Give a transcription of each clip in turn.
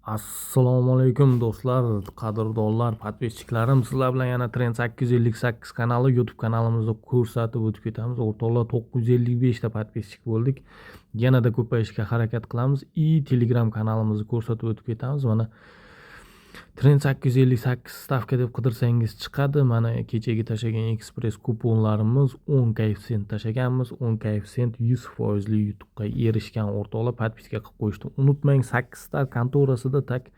Assalomu alaykum do'stlar, qadrdonlar, podpischiklarim. Sizlar bilan yana Trend 858 kanali YouTube kanalimizda ko'rsatib o'tib ketamiz. O'rtoqlar 955 ta podpischik bo'ldik. Yanada ko'payishga harakat qilamiz. Telegram kanalimizni ko'rsatib o'tib ketamiz. Mana Trend 858 stavka deb qidirsangiz chiqadi. Mana kechagi tashagan ekspress kuponlarimiz 10 koeffitsient tashaganmiz. 10 koeffitsient 100% yutuqqa erishgan o'rtoqlar podpiska qilib qo'yishni unutmang. 8 ta kontorasida tak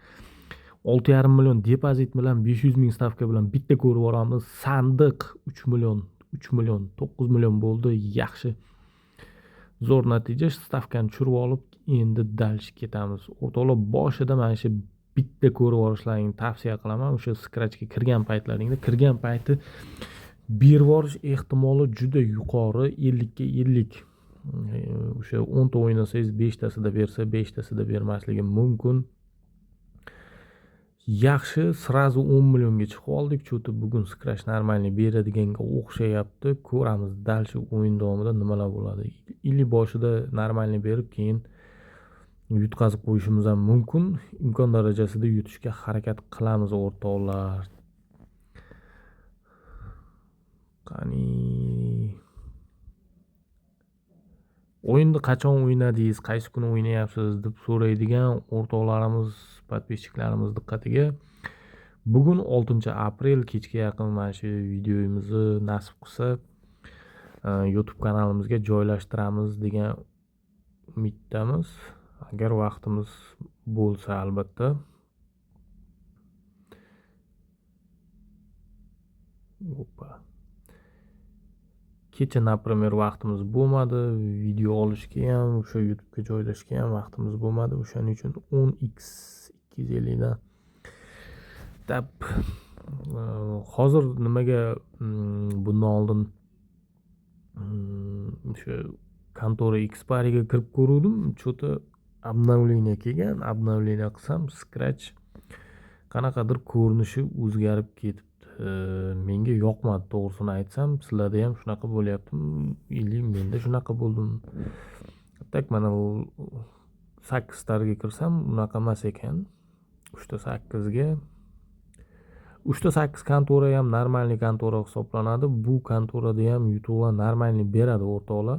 6,5 million depozit bilan 500 ming stavka bilan bitta ko'rib boramiz. Sandiq 3 million 9 million bo'ldi. Yaxshi. Zo'r natija. Stavkani tushirib olib, endi dalsh ketamiz. O'rtoqlar boshida mana shu bitta ko'rib olishlaringni tavsiya qilaman. O'sha scratchga kirgan payti berib yuborish ehtimoli juda yuqori, 50 ga 50. O'sha 10 ta o'ynasangiz 5 tasida bersa, 5 tasida bermasligi mumkin. Yaxshi, srazu 10 millionga chiqib oldik. Cho'ti bugun scratch normalniy beradiganga o'xshayapti. Ko'ramiz dalshi o'yin davomida nimalar bo'ladi. Ili boshida normalniy berib, keyin yutqazib qo'yishimiz ham mumkin. Imkon darajasida yutishga harakat qilamiz o'rtoqlar. Qani o'yinni qachon o'ynadingiz, qaysi kuni o'ynayapsiz deb so'raydigan o'rtoqlarimiz, podpischiklarimiz diqqatiga. Bugun 6-aprel kechga yaqin mana shu videomizni nasib qilsa YouTube kanalimizga joylashtiramiz degan umiddamiz. Agar vaqtimiz bo'lsa albatta. Kecha например vaqtimiz bo'lmadi, video olishga ham, o'sha YouTube'ga joylashga ham vaqtimiz bo'lmadi. O'shaning uchun 10x 250 dan tab hozir nimaga bundan oldin o'sha kontora Xpariga kirib ko'rdim. Cho'ta обновление kelgan. Обновление qilsam scratch qanaqadir ko'rinishi o'zgarib ketibdi. Menga yoqmadi, to'g'risini aytsam. Sizlarda ham shunaqa bo'lyaptimi? Или menda shunaqa bo'ldimi? Tak mana 8 targa kirsam unaqa emas ekan. 3 ta 8 ga 3 ta 8 kontora ham normalniy kontora hisoblanadi. Bu kontorada ham yutuqlar normalniy beradi o'rtoqlar.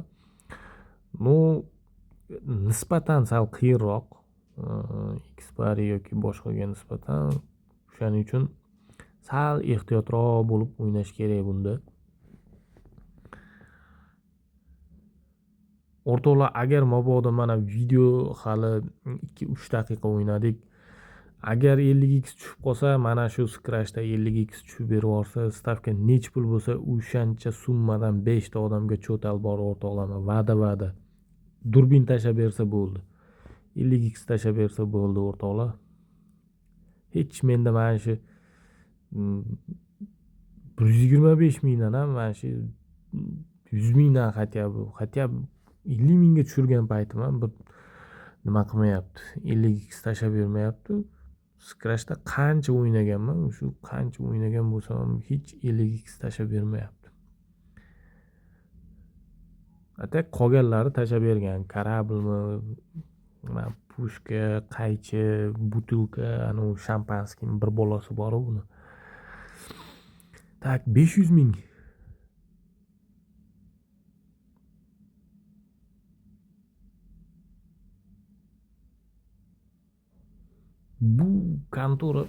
Nisbatan sal qiyinroq Xpari yoki boshqaga nisbatan. O'shaning uchun sal ehtiyotroq bo'lib o'ynash kerak bunda. O'rtoqlar, agar mabodo mana video hali 2-3 daqiqa o'ynadik. Agar 50x tushib qolsa, mana shu scratchda 50x tushib berib olsa, stavka nech pul bo'lsa, o'shancha summadan 5 ta odamga cho'tal bor o'rtoqlar. Va'da. Durbin tashlab bersa bo'ldi. 50x tashlab bersa bo'ldi o'rtoqlar. Hech menda mana shu 125 mingdan ham mana shu 100 mingdan хотя бы 50 mingga tushirgan paytim ham bir nima qilmayapti. 50x tashlab bermayapti. Scratchda qancha o'ynaganman, shu qancha o'ynagan bo'lsam ham hech 50x tashlab bermayapti. Atak qolganlari tashlab bergan. Kорабльmi, pushka, qaychi, butilka, ana shampanskiy bir bolasi bor buni. Tak 500 ming. Bu kontora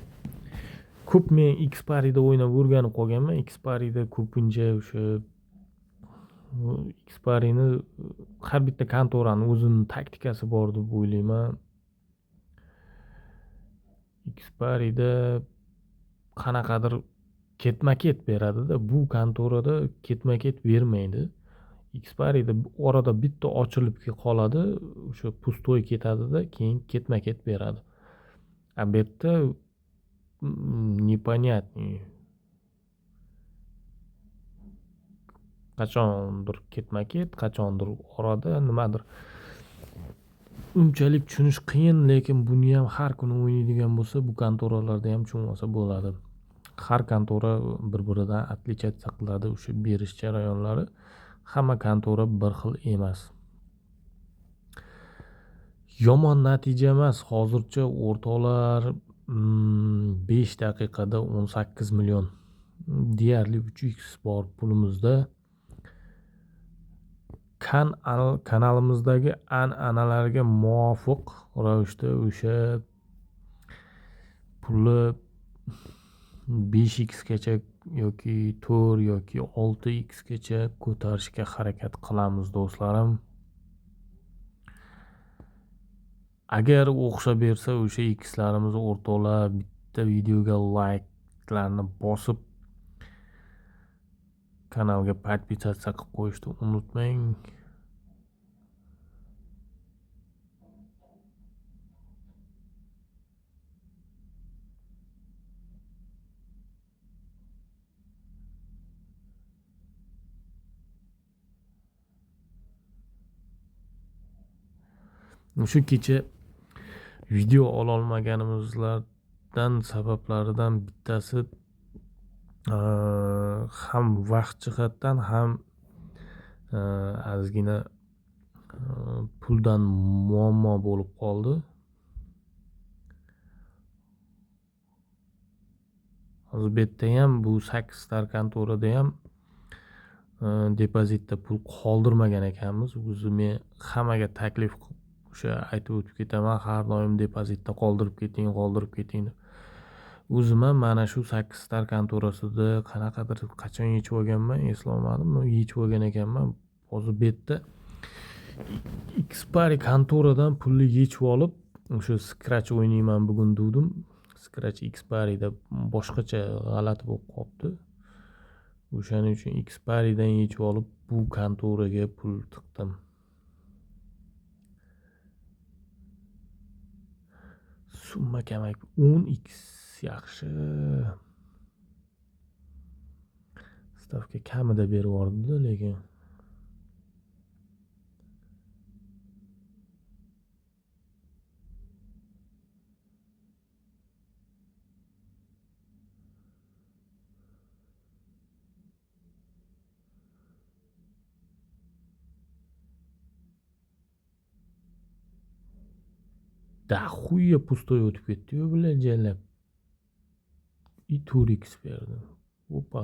ko'p men Xpari'da o'ynab o'rganib qolganman. Xpari'da ko'pincha o'sha Xpari'ni har bitta kontorani o'zining taktikasi bor deb o'ylayman. Xpari'da qanaqadir ketma-ket beradi-da, bu kontorada ketma-ket bermaydi. Xpari'da orada bitta ochilib qoladi, o'sha pustoy ketadi-da, keyin ketma-ket beradi. A bu yerda непонятный. Qachondir ketma-ket, qachondir orada nimadir. Unchalik tushunish qiyin, lekin buni ham har kuni o'ynaydigan bo'lsa, bu kontoralarda ham tushunmasa bo'ladi. Har kontora bir-biridan отличаться qiladi o'sha berish jarayonlari. Hamma kontora bir xil emas. Yomon natija emas. Hozircha o'rtoqlar 5 daqiqada 18 million. Deyarli 3x bor pulimizda. Kanalimizdagi an'analarga muvofiq ravishda o'sha pulni 5x gacha yoki 4 yoki 6x gacha ko'tarishga harakat qilamiz do'stlarim. Agar o'xshab bersa o'sha xlarimiz o'rtoqlar bitta videoga like'larni bosib kanalga podpisatsiya qilib qo'yishni unutmang. Shu kecha video ololmaganimizlardan sabablaridan bittasi ham vaqt jihatdan ham ozgina puldan muammo bo'lib qoldi. Hozir bu yerda ham bu 8 star kontorada ham depozitda pul qoldirmagan ekanmiz. O'zi men hammaga taklif o'sha aytib o'tib ketaman, har doim depozitda qoldirib keting deb. O'zim ham mana shu 8 star kontorasida qanaqadir qachon yechib olganman, eslolmadim. Yechib olgan ekanman. Hozir bu yerda Xpari kontoradan pulni yechib olib, o'sha Scratch o'ynayman bugun dedim. Scratch Xpari'da boshqacha g'alati bo'lib qolibdi. O'shaning uchun Xpari'dan yechib olib bu kontoraga pul tiqdim. Summa kamayib 10x yaxshi. Stavka kamida berib yubordi lekin da xuya pustoy o'tib ketdi-yu bular jallab. И 4x berdi. Opa.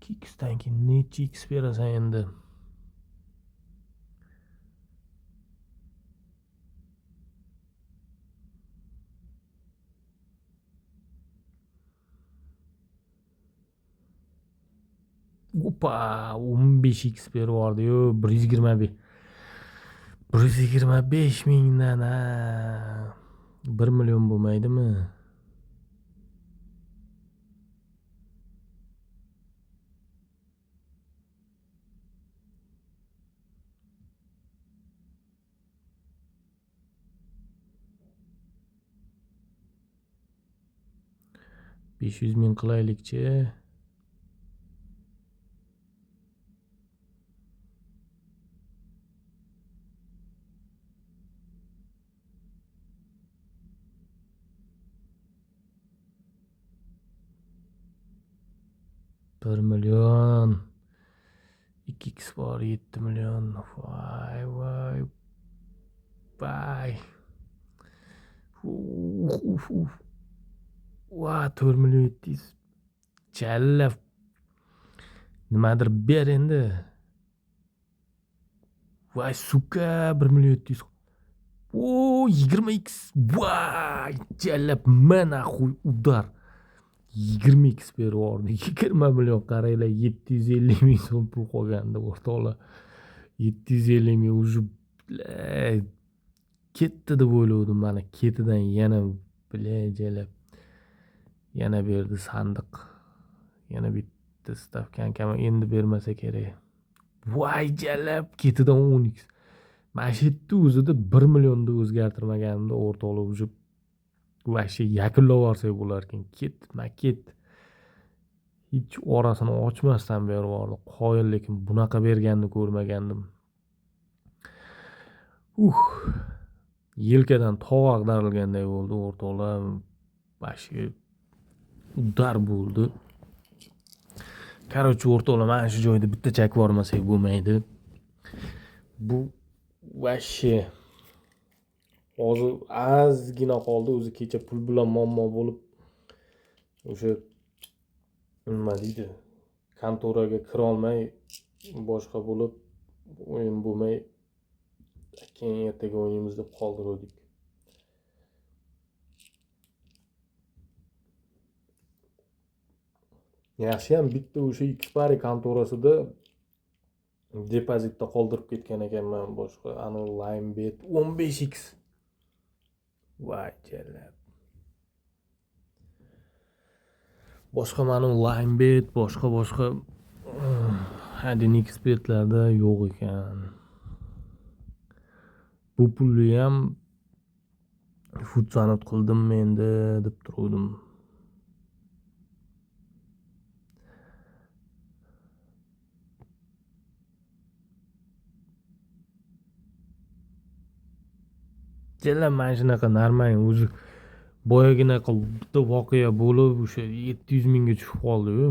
2x dan keyin necha x berasan endi? Opa, 15x berib yubordi-yu, 125. 125 mingdan 1 million bo'lmaydimi? $500 ming qilaylikchi. $1 million. 2x bor 7 million. Vay. Vay. Va 4 million 700. Challa. Nimadir ber endi. Vay suka 1 million 700. O 20x. Vay challa mana udar. 20x berib yubordi. 20 million qaranglar 750 ming so'm pul qolgandi o'rtoqlar. 750 ming уже ketdi deb o'ylovdim. Mana ketidan yana jalab yana berdi sandiq. Yana bitta stavkan kam endi bermasa kerak. Voy jalab ketidan 10x. Mana shu yerda o'zida 1 millionni o'zgartirmaganimda o'rtoqlar уже vashcha yakunlab yuborsak bo'lar ekan. Ket. Hech orasini ochmasdan berib yubordi. Qoyil, lekin bunaqa berganini ko'rmagandim. Yelkadan tog' ag'darilganday bo'ldi o'rtoqlar. Bashi udar bo'ldi. Короче, o'rtoqlar, mana shu joyda bitta chak bormasak bo'lmaydi. Bu вообще hozir ozgina qoldi. O'zi kecha pul bilan muammo bo'lib, o'sha nima deydi, kontoraga kira olmay, boshqa bo'lib, o'yin bo'lmay, keyin ertaga o'ynaymiz deb qoldirdik. Yaxshiyam bitta o'sha Xpari kontorasida depozitda qoldirib ketgan ekanman, boshqa ani Linebet 15x. Voy jalab. Boshqa mana Linebet, boshqa hadin ekspertlarda yo'q ekan. Bu pulni ham futsanat qildim endi deb turdim. Jalab mana shunaqa normal o'zi boyaginaqa bitta voqea bo'lib o'sha 700 mingga tushib qoldi-yu.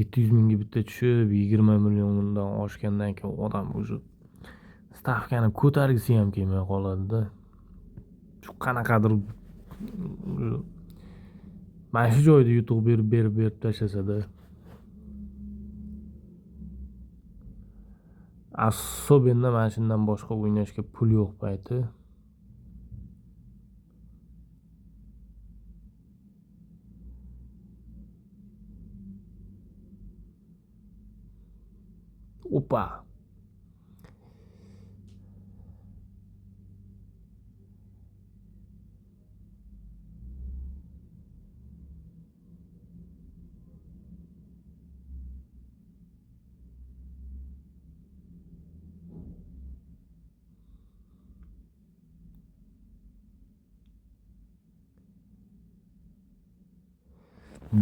700 mingga bitta tushib 20 milliondan oshgandan keyin odam o'zi stavkani ko'targisi ham kelmay qoladi-da. Shu qanaqadir mana shu joyda yutuq berib tashlasa-da. Особенно mana shundan boshqa o'ynashga pul yo'q payti. Opa.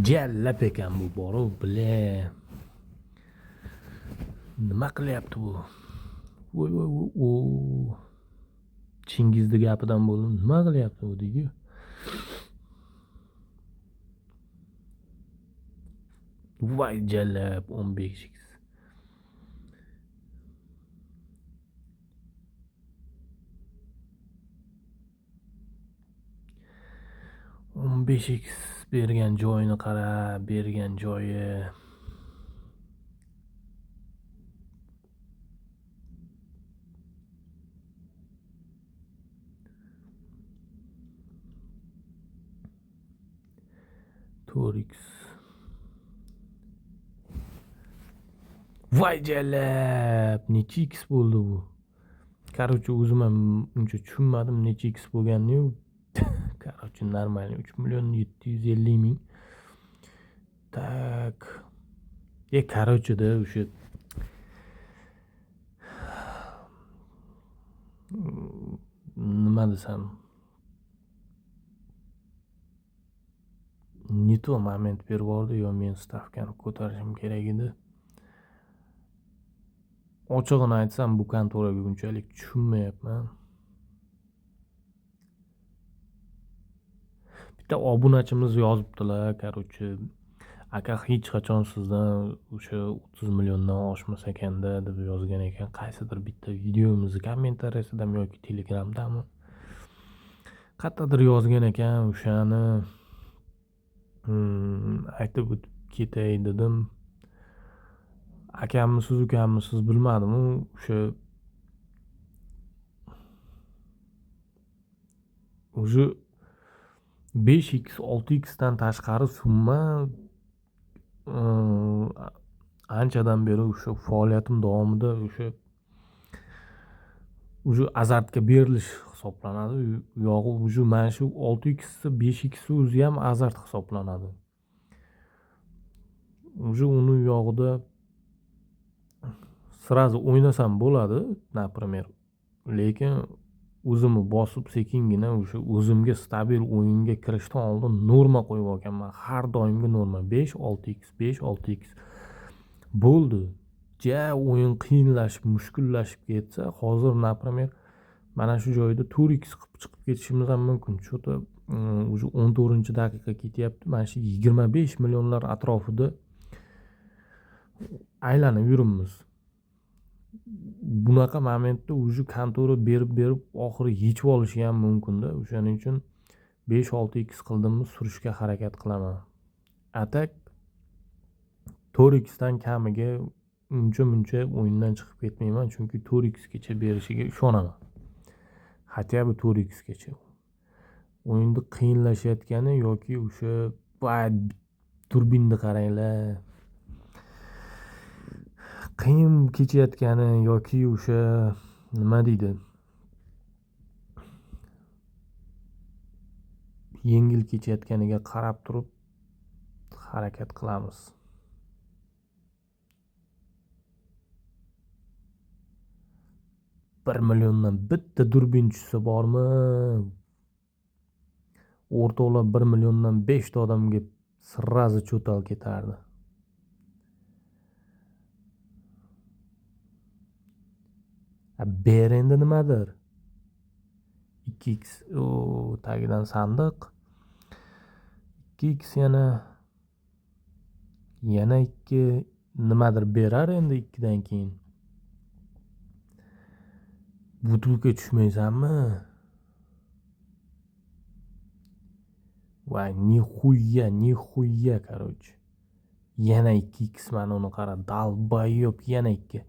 Jallab ekan bu borib, bile. Nima qilyapti bu? Voy. Chingizni gapidan bo'ldim. Nima qilyapti bu deydi. Voy jallab 15x. x bergan joyini qara, bergan joyi. Torix. Voy jalab, necha x bo'ldi bu? Короче, o'zim ham uncha tushunmadim necha x bo'lganini-yu. Короче, normal 3 million 750 ming. Tak. Короче da o'sha nima desam, не то moment berib yubordi, yo men stavkani ko'tarishim kerak edi. Ochig'ini aytsam, bu kontoraga unchalik tushunmayapman. Bitta obunachimiz yozibdilar, короче, aka hech qachon sizdan o'sha 30 milliondan oshmas ekanda deb yozgan ekan. Qaysidir bitta videomizni kommentariyasidan yoki Telegramdami qayerdadir yozgan ekan. O'shani aytib o'tib ketay dedim. Akamisiz ukamisiz bilmadim, o'sha o'zi 5x 6x dan tashqari summa anchadan beri o'sha faoliyatim davomida o'sha azartga berilish hisoblanadi. Yog'i o'zi mana shu 6x 5x o'zi ham azart hisoblanadi. O'zi uni yog'ida sразу o'ynasam bo'ladi, например. Lekin o'zimni bosib sekingina o'sha o'zimga stabil o'yinga kirishdan oldin norma qo'yib olganman. Har doimgi norma 5 6x 5 6x. Bo'ldi. Ja o'yin qiyinlashib, mushkullashib ketsa, hozir например mana shu joyda 4x qilib chiqib ketishimiz ham mumkin. Cho'ta o'zi 14-daqiqa ketyapti. Mana shu 25 millionlar atrofida aylanib yuribmiz. Bunaqa momentda уже kontura berib oxiri yechib olishi ham mumkinda. O'shaning uchun 5-6x qildimmi surishga harakat qilaman. Atak 4x dan kamiga uncha o'yindan chiqib ketmayman, chunki 4x gacha berishiga ishonaman. Hatto 4x gacha. O'yinni qiyinlashayotgani yoki o'sha turbinni qaranglar. Qiyin kechayotgani yoki o'sha nima deydi? Yengil kechayotganiga qarab turib harakat qilamiz. Bir milliondan bitta turbin tushsa bormi? O'rtoqlar 1 milliondan 5 ta odamga sirrazi cho'tal ketardi. Ber endi nimadir? 2x tagidan sandiq. 2x yana 2 nimadir berar endi 2 dan keyin. Butulka tushmaysanmi? Voy, nixuya, короче. Yana 2x mana uni qara, dalbayop yana 2.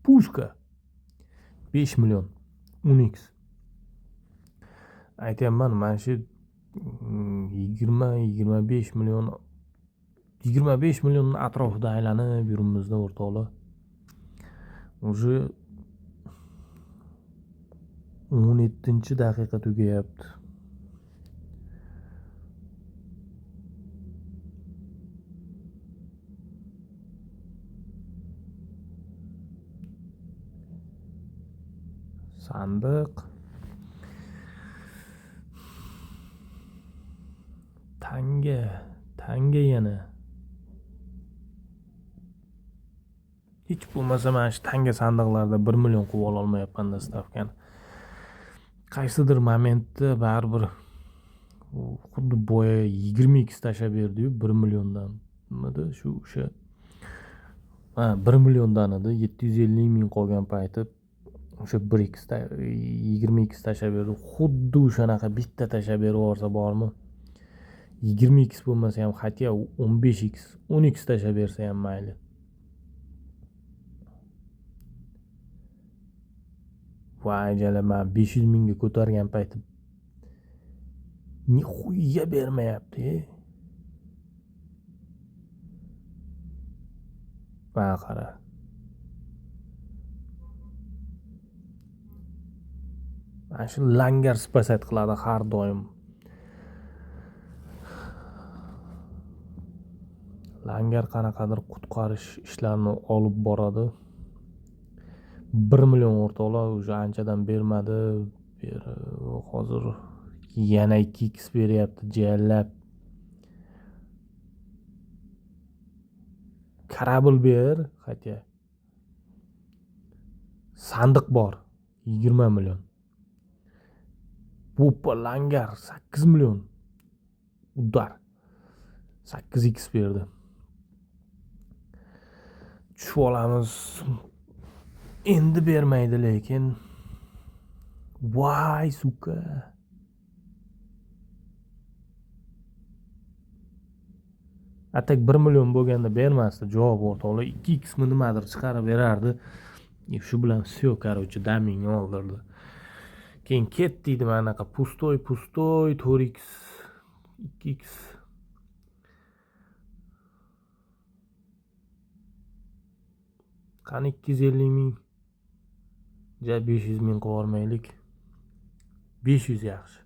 Pushka 5 million 10x. Aytayapman, mana shu 20-25 million 25 million atrofida aylanib yuribmizda o'rtoqlar. Уже 17-daqiqa tugayapti. Sandiq. Tanga yana. Hech bo'lmasa mana shu tanga sandiqlarda 1 million qilib olmayapman-da stavkani. Qaysidir momentda baribir xuddi boya 20x tashlab berdi-yu 1 milliondan. Nimada shu o'sha 1 milliondan edi, 750 ming qolgan payti o'sha 1x 20x tashlab berdi. Xuddi o'shanaqa bitta tashlab berib yuborsa bormi? 20x bo'lmasa ham hatto 15x, 10x tashlab bersa ham mayli. Voy jalaman 500 mingga ko'targan payti nixuya bermayapti. Mana qara. Mana shu langar spasat qiladi har doim. Langar qanaqadir qutqarish ishlarini olib boradi. 1 million o'rtoqlar o'sha anchadan bermadi. Hozir yana 2x beryapti jallab. Kорабль ber, hatto. Sandiq bor 20 million. Boppa langar 8 million. Udar 8x berdi. Tushib olamiz. Endi bermaydi lekin. Voy suka. Atak 1 million bo'lganda bermasdi, javob o'rtoqlar 2x mi nimadir chiqarib berardi. Shu bilan все, короче, damingni oldirdi. Keyin ketdi mana anaqa pustoy 4x 2x. Qani 250 ming. 500 ming qilib olmaylik. 500 yaxshi.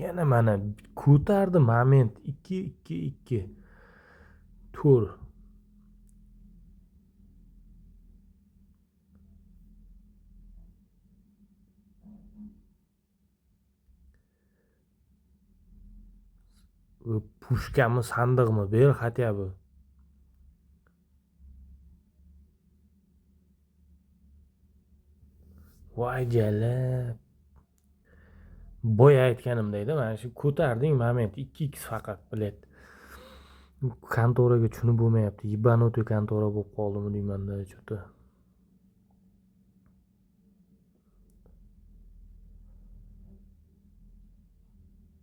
Yana mana ko'tardi moment 2 tur. Pushkami sandiqmi ber hatya bu. Voy jalab. boya aytganimdayda mana shu ko'tarding moment 2x faqat bilet. Kontoraga tushunib bo'lmayapti. Ебанутый kontora bo'lib qoldimi deymanda что-то.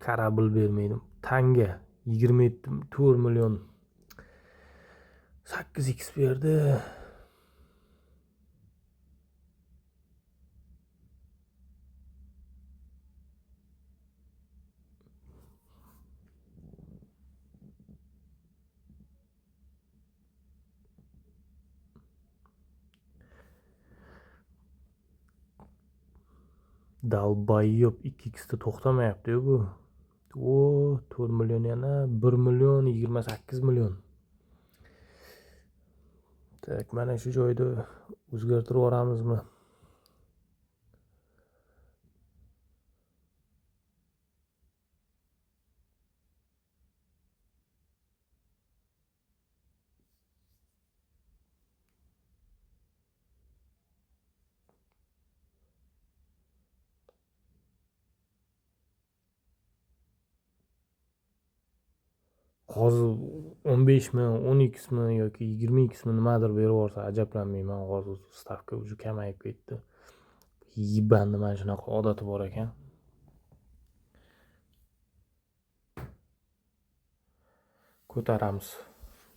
Karabil bermaydim. Tanga 24 million 8x berdi. Dalbayyob 2x'da to'xtamayapti-yu bu. O 4 million yana 1 million 28 million. Tak, mana shu joyda o'zgartirib yuboramizmi? Hozir 15 mi, 10x mi yoki 20x mi nimadir berib yuborsa ajablanmayman. Hozir stavka уже kamayib ketdi. Yibandi mana shunaqa odati bor ekan. Ko'taramiz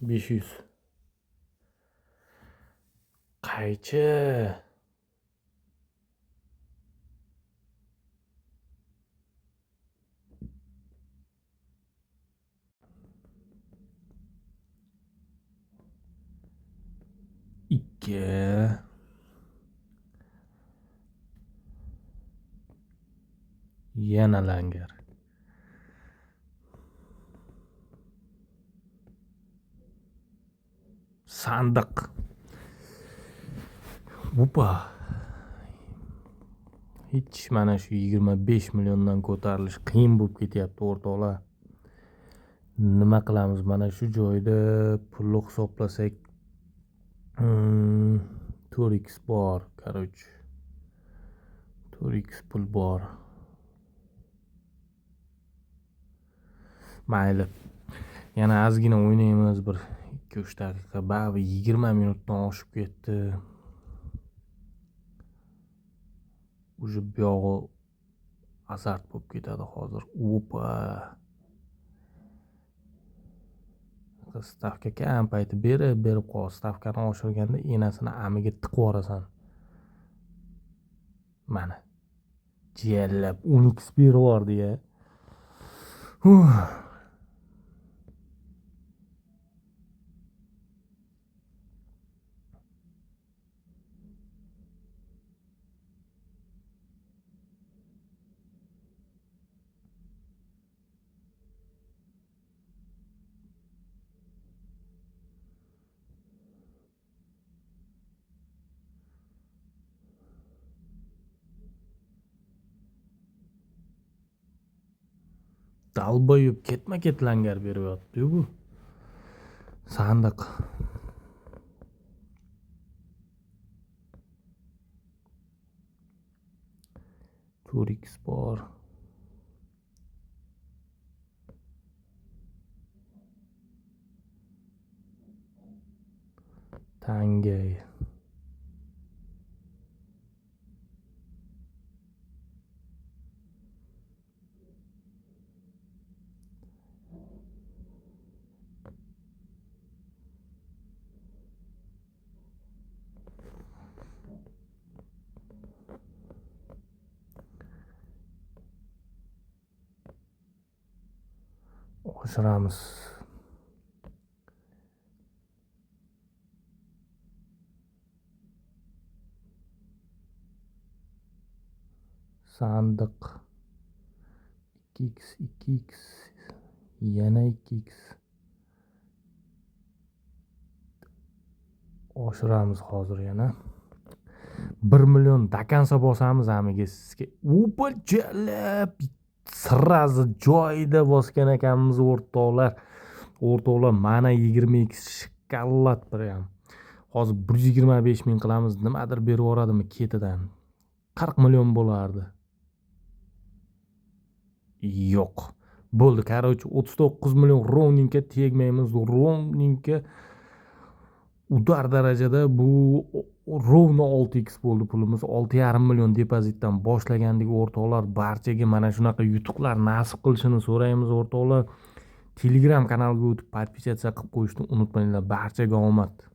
500. Qaychi? Ikki. Yana langar. Sandiq. Upa. Hech mana shu 25 milliondan ko'tarilish qiyin bo'lib ketyapti o'rtoqlar. Nima qilamiz? Mana shu joyda pulni hisoblasak 4x bor, короче. 4x pul bor. Mayli. Yana ozgina o'ynaymiz bir 2-3 daqiqa. Ba'zi 20 minutdan oshib ketdi. Уже buyog'i azart bo'lib ketadi hozir. Opa. Stavka kam payti berib qol. Stavkani oshirganda enasini amiga tiqib yuborasan. Mana. Jellab 10x berib yubordi-ya. Dalbayib ketma-ket langar beryapti-yu bu. Sandiq. Turix bor. Tangay. Oshiramiz. Sandiq 2x 2x yana 2x oshiramiz hozir yana 1 million dakansa bosamiz amiga sizga. Upa jalab sirrazi joyida bosgan ekanmiz o'rtoqlar. O'rtoqlar mana 20x shkallat ham. Hozir 125 ming qilamiz. Nimadir berib yuboradimi ketidan. 40 million bo'lardi. yo'q. Bo'ldi, короче, 39 million roamingga tegmaymiz. Roamingga udar darajada bu rovno 6x bo'ldi pulimiz. 6,5 million depozitdan boshlagandik o'rtoqlar. Barchaga mana shunaqa yutuqlar nasib qilishini so'raymiz o'rtoqlar. Telegram kanaliga o'tib podpisatsiya qilib qo'yishni unutmanglar. Barchaga omad.